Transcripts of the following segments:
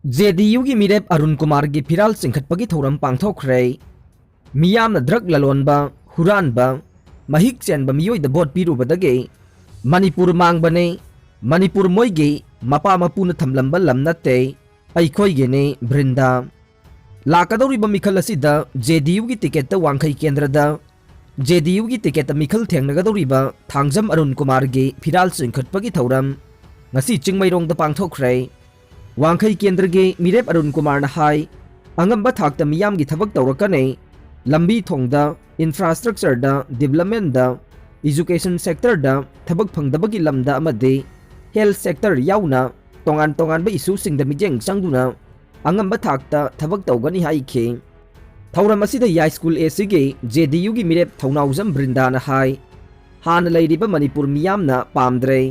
JDU की मिरेप अरुण कुमार की फिराल चिंखटपगी थौरम पांगथोखरे मियामना ड्रग ललोनबा हुरानबा महिक चेनबा मियोइदा बोट पिरुबदगे मणिपुर मांगबने मणिपुर मोइगे मपा मपुन थमलंबा लम नत्ते अइखोइगेने बृंदा लाकदौरिबा मिखल असिदा JDU की टिकेट वांखई केंद्रदा JDU की टिकेट मिखल थेंगनगदौरिबा थांगजम अरुण कुमार की फिराल चिंखटपगी थौरम ngasi चिंगमैरोंग पांगथोखरे वांखई केंद्र के मिरेप अरुण कुमार हाई अंगंबा थाकता मियाम की थबक तौरकने लंबी थोंगदा इंफ्रास्ट्रक्चर दा डेवलपमेंट दा एजुकेशन सेक्टर दा थबक फंगदबगी लमदा अमदे हेल्थ सेक्टर याउना तोंगान तोंगान बा इशू सिंग दा मिजेंग संगदुना अंगंबा थाकता थबक तौगनी हाइखे थौरम असिदा याई स्कूल एसीगे JDU की मिरेप थौनाउजम बृंदाना हाई हान लैरिबा मणिपुर मियामना पामद्रे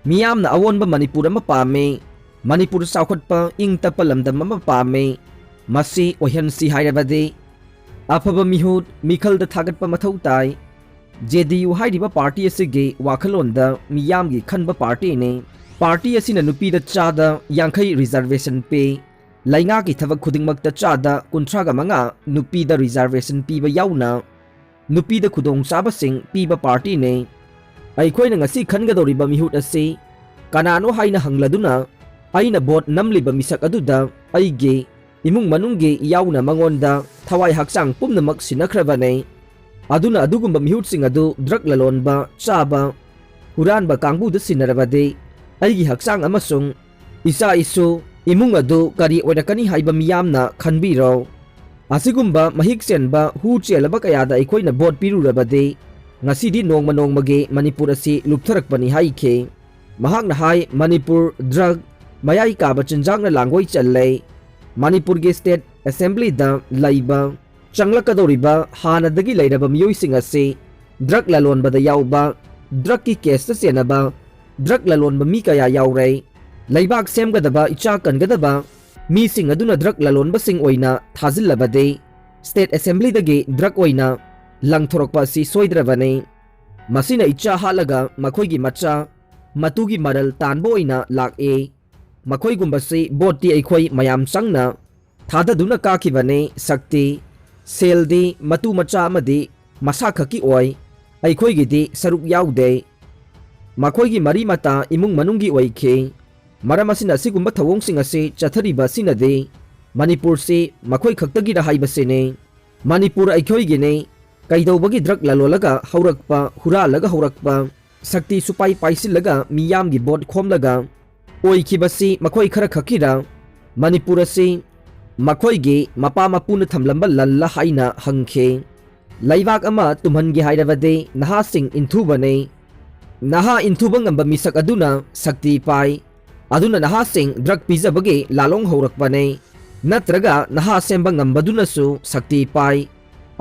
मियामना अवोनबा मणिपुर अमा पामे मणिपुर साउखटपा इंग तप लमदम अमा पामे मसी ओहनसी हाइरबदे अफब मिहुत मिखल द थागटपा मथौ ताई JDU हाइरिबा पार्टी असिगे वाखलोंदा मियाम की खनबा पार्टी ने पार्टी असिना नुपी द चादा यांखई रिजर्वेशन पे लैंगा की थबक खुदिंगमक द चादा कुंथ्रागा मंगा नुपी द रिजर्वेशन पीबा याउना नुपी द खुदोंग चाबसिंग पीबा पार्टी ने अइखोइना ngasi खनगदौरिबा मिहुत असे कनानो हाइना हंगलदुना अइना बोट नमलिबा मिसक अदुदा अइगे इमुंग मनुंगे याउना मंगोंदा थवाई हक्चांग पुमनमक सिनख्रबने अदुना अदुगुंबा मिहुतसिंग अदु ड्रग ललोनबा चाबा हुरानबा कांगबुद सिनरबदे अइगी हक्चांग अमसुंग इसा इसु इमुंग अदु करी ओइरकनी हाइबा मियामना खनबिरो असिगुंबा महिक चेनबा हु चेलबा कयादा अइखोइना बोट पिरुरबदे ngasi nongma nongmage manipur asi luptharakpani haike mahakna hai manipur drug mayai kaba chinjangna langoi challe manipur ge state assembly da laiba changlakadoriba hanadagi lairaba miyoi sing ase drug lalonba da yauba drug ki case ta senaba drug lalonba mi kaya yaure laibak semgadaba icha kangadaba mi sing aduna drug lalonba sing oina thazillabade state assembly dagi drug oina langthorokpa si soidrabane masina icha halaga makhoigi macha matugi maral tanbo oina lak e makhoi gumba se boti aikhoi mayam sangna thada duna ka khibane sakti seldi matu macha amadi masa khaki oi aikhoi gi di saruk yaude makhoi gi mari mata imung manungi oikhe maramasina sigumba thawong singa se chathariba sinade manipur se makhoi khaktagi rahai basene manipur aikhoi gi ne कईदौबगी drug ललोलगा हौरकपा हुरालगा हौरकपा शक्ति सुपाई पाइसिलगा मियाम की boat खोमलगा ओइखिबसी मखोई खरा खकिरा मणिपुर से मखोईगे मपा मपुन थमलंबा लल्ला हाइना हंखे लैवाक अमा तुमहनगे हाइरबदे नहा सिंह इंथुबने नहा इंथुबंगंबा मिसक अदुना शक्ति पाई अदुना नहा सिंह ड्रग पिजबगे लालोंग हौरकपने नत्रगा नहा सेंबंगंबदुनसु शक्ति पाई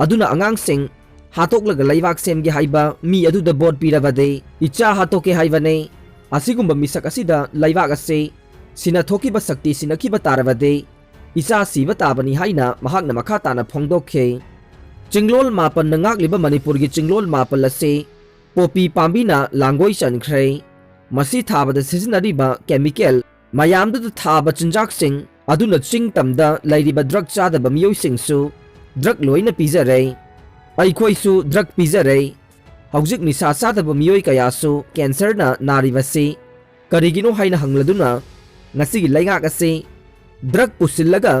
अदुना अंगांग सिंह हाथोकलग लैवाक सेमगे हाइबा मी अदुदा बोट पिरबदे इचा हाथोके हाइबने असिगुंबा मिसक असिदा लैवाक असे सिना थोकिबा शक्ति सिनखिबा तारबदे इचा सिबा ताबनी हाइना महाकना मखा ताना फोंगदोखे चिंगलोल मापन नंगाकलिबा मणिपुर की चिंगलोल मापल असे पोपी पांबिना लांगोई चनख्रे मसी थाबदा सिजनरिबा केमिकल मयामदुदा थाबा चिंजाक सिंह अदुना चिंग तमदा लैरिबा ड्रग चादबा मियोइ सिंगसु ड्रग लोइना पिजरे अइखोइसु ड्रग पिजरे हौजिक निसा चादबा मियोइ कयासु कैंसर ना नारिबसे करिगिनो हाइना हंगलदुना ngasi laingak ase ड्रग पुसिलगा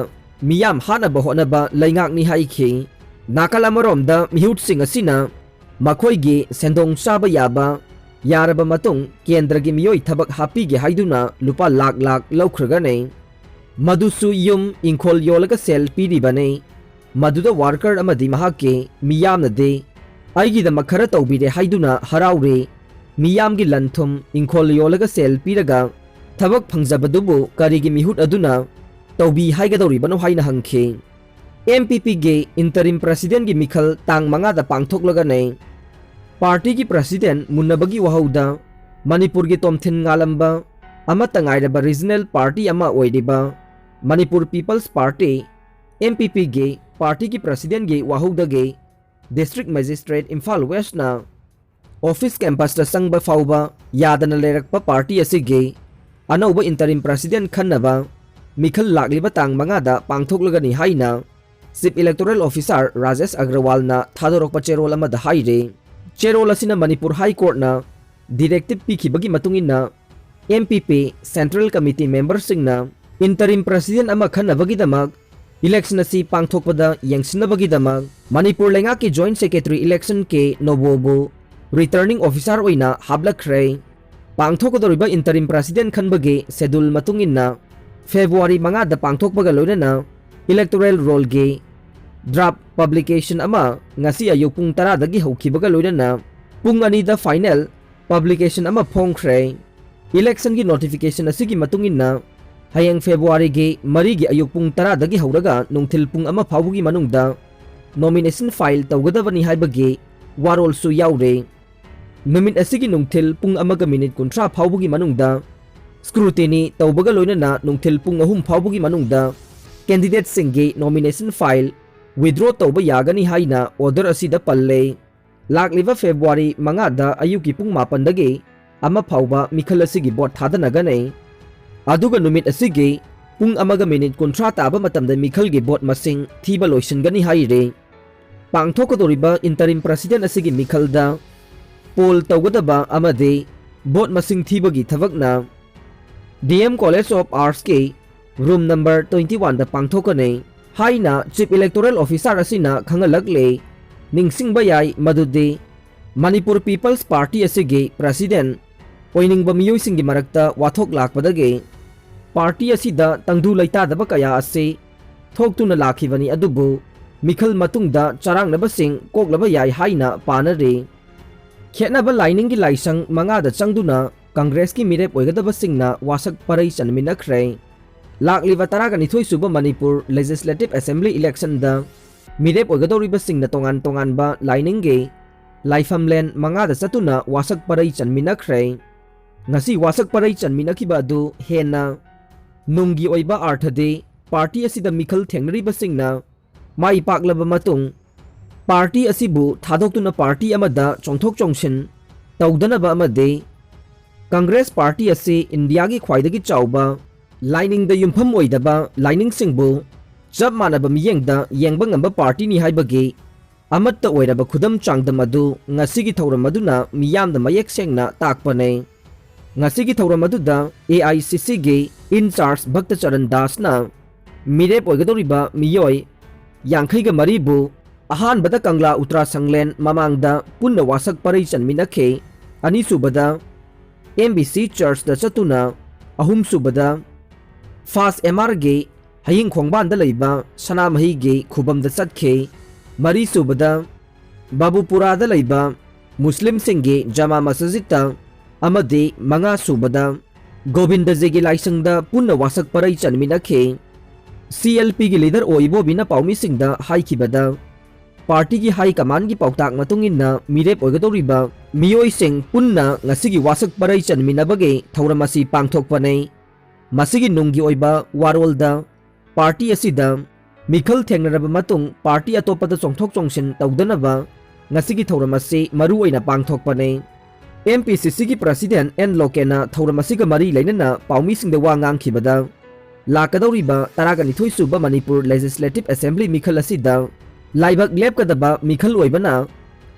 मियाम हानबा होनबा laingak ni haikhe नाकालामरोमदा मिहुट सिंह असिना मखोइगे सेंदोंग चाबा याबा यारबा मतुंग केंद्रगी मियोइ थबक हापीगे हाइदुना लुपा लाख लाख लौख्रगने मदुसु युम इंखोल योलगा सेल पीरिबने मदुदा वार्कर अमदी महाके मियामना दे आइगिदम खरा तौबिरे हाइदुना हराउरे मियाम की लंथुम इंखोल योलगा सेल पीरगा थबक फंगजबदुबु करिगी मिहुट अदुना तौबी हाइगदौरिबनो हाइना हंखे MPP गे इंटरिम प्रेसिडेंट की मिखल तांग मंगादा पांगथोकलगने पार्टी की प्रेसिडेंट मुन्नबगी वहौदा मणिपुर की तोमथिन गालंबा अमतंगाइरबा रीजनल पार्टी अमा ओइरिबा मणिपुर पीपल्स पार्टी MPP गे पार्टी की प्रेसिडेंट गे वाहुदगे डिस्ट्रिक्ट मजिस्ट्रेट इम्फाल वेस्ट ना ऑफिस कैंपस संग फाउबा यादना लेरकपा पार्टी असिगे अनौब इंटरिम प्रेसिडेंट खन्नबा मिखल लाक्लिबा तांग मंगादा पांगथोकलगनी हाइना chief electoral officer Rajesh Agrawal ना थादोरकपा चेरोल अमदा हाइरे चेरोल असिना मणिपुर हाई कोर्ट ना डायरेक्टिव पीखिबगी मतुंगिना एमपीपी सेंट्रल कमिटी मेंबर सिंगना इंटरिम प्रेसिडेंट अमा खन्नबगीदमक इलेक्शन असि पांगथोकपदा यंगसिनबगीदमक मणिपुर लेंगा की जॉइंट सेक्रेटरी इलेक्शन के नोबोबो रिटर्निंग ऑफिसर ओइना हाबलखरे पांगथोकदोरिबा इंटरिम प्रेसिडेंट खनबगे शेड्यूल मतुंगिना फेब्रुआरी 5 दा पांगथोकपगा लोइनना इलेक्टोरल रोल गे ड्राफ्ट पब्लिकेशन अमा ngasi ayuk pung 10 dagi haukibaga loinana pung 2 da final publication ama phongkhre election gi notification asigi matungina hayang february gi mari gi ayuk pung 10 dagi hauraga nungthil pung ama phawugi manungda nomination file tawgadabani haibagi warol su yaure numit asigi nungthil pung amaga minute kuntra phawugi manungda scrutiny tawbaga loinana nungthil pung 3 phawugi manungda candidate singgi nomination file withdraw tawba yagani haina order asida palle lakliba february 5 da ayuki pung 8 dagi ama phawba mikhal asigi bot thadanaganei aduga numit asigi pung amaga minute kontra taba matamda mikhal gi bot masing thiba loisingani haire pangthokadoriba interim president asigi mikhal da poll tawgadaba amade bot masing thiba gi thabakna DM College of Arts ke room number 21 da pangthokane haina chief electoral officer asina khangalakle ningsingba yai madude Manipur People's Party asigi president oiningba miyoi singi marakta wathok lakpadage party asida tangdu laita daba kaya ase thoktuna lakhibani adubu mikhal matungda charangnaba sing koklaba yai haina panare khenaba lining gi laisang manga da changduna congress ki mirep oigadaba singna wasak parai chanminakhre lakliba taraga nithoi suba Manipur Legislative Assembly election da mirep oigadoriba singna tongan tongan ba lining ge laifamlen manga da satuna wasak parai chanminakhre ngasi wasak parai chanminakiba du hena nunggi oiba arthade party asida mikhal thengnariba singna mai paklaba matung party asibu thadoktuna party amada chongthok chongshin tawdanaba amade congress party ase india gi khwaidagi chawba lining da yumpham oidaba lining singbu jab manaba miyengda yengba ngamba party ni haibagi amatta oiraba khudam changdam adu ngasigi thauram aduna miyamda mayek sengna takpane ngasigi thauram aduda AICC ge in charge Bhakta Charan Das na mirep oigadoriba miyoi yangkhai ga maribu ahan bada kangla utra sanglen mamangda punna wasak parai chanminakhe ani subada MBC Church da chatuna ahum subada Fast MR ge haying khongban da leiba sana mahi ge khubam da chatkhe mari subada Babupura da leiba Muslim singge Jama Masjid ta amade manga subada Govinda Jegi laisangda punna wasak parai chanminakhe CLP gi leader oibo bina paumi singda haikibada party gi high command gi pautak matungina mirep oigadoriba miyoi sing punna ngasigi wasak parai chanminabage thauramasi pangthokpanei masigi nunggi oiba warolda party asida mikhal thengnaraba matung party atopada chongthok chongshin tawdanaba ngasigi thauramasi maru oina pangthokpanei MPCC gi president N Lokena thauramasi ga mari leinana paumi singda wa ngangkhibada lakadoriba taragani thoi suba Manipur Legislative Assembly mikhal asida laibak lepkadaba mikhal oibana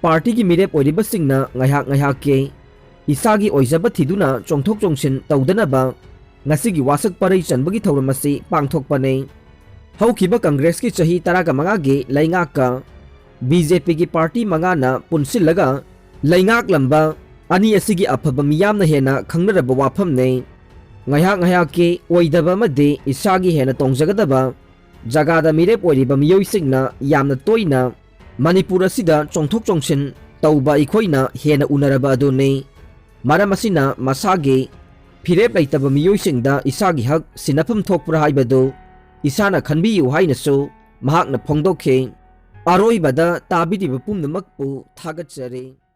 party gi mirep oiriba singna ngaiha ke isagi oijaba thiduna chongthok chongshin tawdanaba ngasigi wasak parai chanbagi thauramasi pangthokpane haukiba congress ki chahi taraga manga ge laingak ka BJP gi party manga na punsillaga laingak lamba ani asigi afaba miyamna hena khangnaraba wafam ne ngaiha ke oidaba made isagi hena tongjagadaba jagada mirep oiriba miyoi singna yamna toina Manipur asida chongthok chongshin tauba ikhoina hena unaraba adone maramasina masage phirep laitaba miyoi singda isagi hak sinapam thokpra haibado isana khanbiyu hainasu mahakna phongdokhe aroibada tabiriba pumnamakpu thagachare